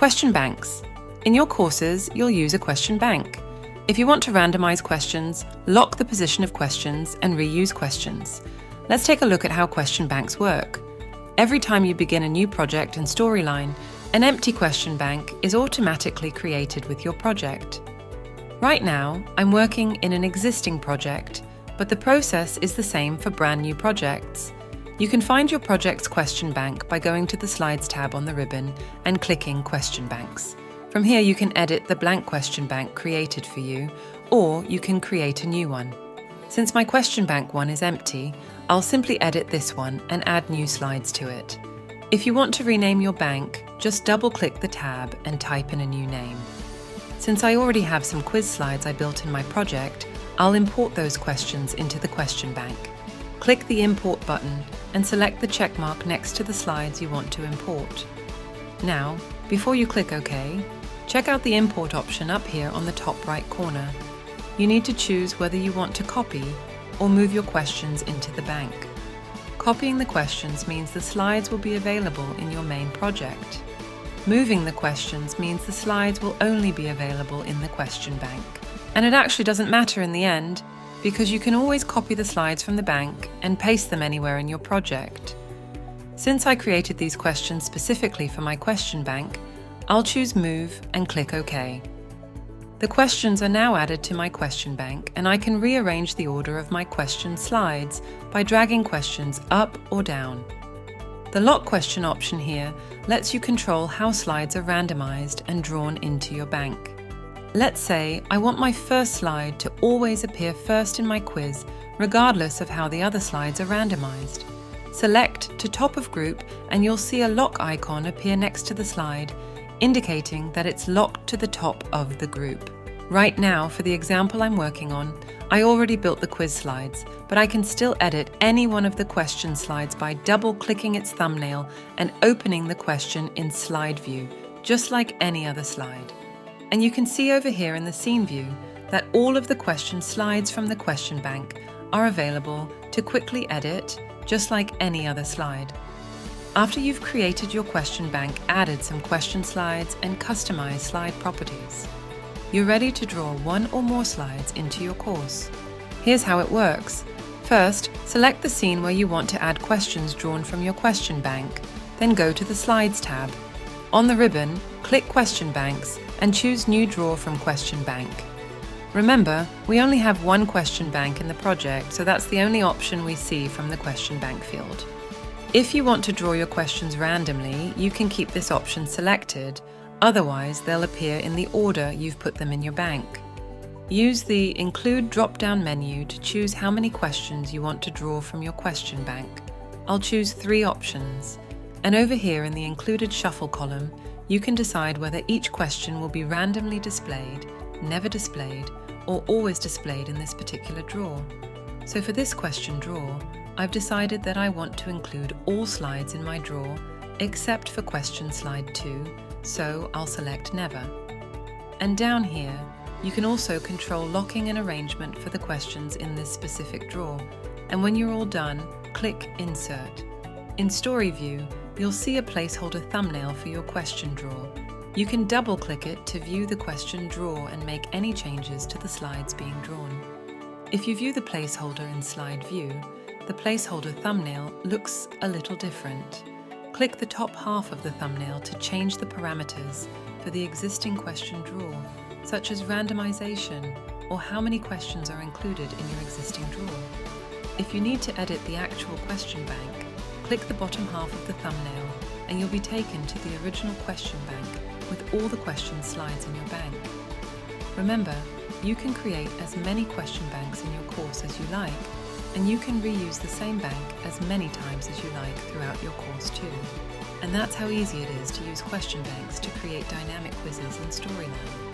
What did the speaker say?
Question banks. In your courses, you'll use a question bank. If you want to randomize questions, lock the position of questions and reuse questions. Let's take a look at how question banks work. Every time you begin a new project and storyline, an empty question bank is automatically created with your project. Right now, I'm working in an existing project, but the process is the same for brand new projects. You can find your project's question bank by going to the Slides tab on the ribbon and clicking Question Banks. From here, you can edit the blank question bank created for you, or you can create a new one. Since my question bank one is empty, I'll simply edit this one and add new slides to it. If you want to rename your bank, just double-click the tab and type in a new name. Since I already have some quiz slides I built in my project, I'll import those questions into the question bank. Click the Import button and select the check mark next to the slides you want to import. Now, before you click OK, check out the Import option up here on the top right corner. You need to choose whether you want to copy or move your questions into the bank. Copying the questions means the slides will be available in your main project. Moving the questions means the slides will only be available in the question bank. And it actually doesn't matter in the end, because you can always copy the slides from the bank and paste them anywhere in your project. Since I created these questions specifically for my question bank, I'll choose Move and click OK. The questions are now added to my question bank, and I can rearrange the order of my question slides by dragging questions up or down. The Lock Question option here lets you control how slides are randomized and drawn into your bank. Let's say I want my first slide to always appear first in my quiz, regardless of how the other slides are randomized. Select to Top of Group and you'll see a lock icon appear next to the slide, indicating that it's locked to the top of the group. Right now, for the example I'm working on, I already built the quiz slides, but I can still edit any one of the question slides by double-clicking its thumbnail and opening the question in Slide View, just like any other slide. And you can see over here in the Scene View that all of the question slides from the question bank are available to quickly edit, just like any other slide. After you've created your question bank, added some question slides and customized slide properties, you're ready to draw one or more slides into your course. Here's how it works. First, select the scene where you want to add questions drawn from your question bank, then go to the Slides tab. On the ribbon, click Question Banks and choose New Draw from Question Bank. Remember, we only have one question bank in the project, so that's the only option we see from the question bank field. If you want to draw your questions randomly, you can keep this option selected, otherwise they'll appear in the order you've put them in your bank. Use the Include drop-down menu to choose how many questions you want to draw from your question bank. I'll choose 3 options, and over here in the Included Shuffle column, you can decide whether each question will be randomly displayed, never displayed, or always displayed in this particular draw. So for this question draw, I've decided that I want to include all slides in my draw except for question slide 2, so I'll select Never. And down here, you can also control locking and arrangement for the questions in this specific draw, and when you're all done, click Insert. In Story View, you'll see a placeholder thumbnail for your question draw. You can double-click it to view the question draw and make any changes to the slides being drawn. If you view the placeholder in Slide View, the placeholder thumbnail looks a little different. Click the top half of the thumbnail to change the parameters for the existing question draw, such as randomization or how many questions are included in your existing draw. If you need to edit the actual question bank, click the bottom half of the thumbnail and you'll be taken to the original question bank with all the question slides in your bank. Remember, you can create as many question banks in your course as you like, and you can reuse the same bank as many times as you like throughout your course too. And that's how easy it is to use question banks to create dynamic quizzes in Storyline.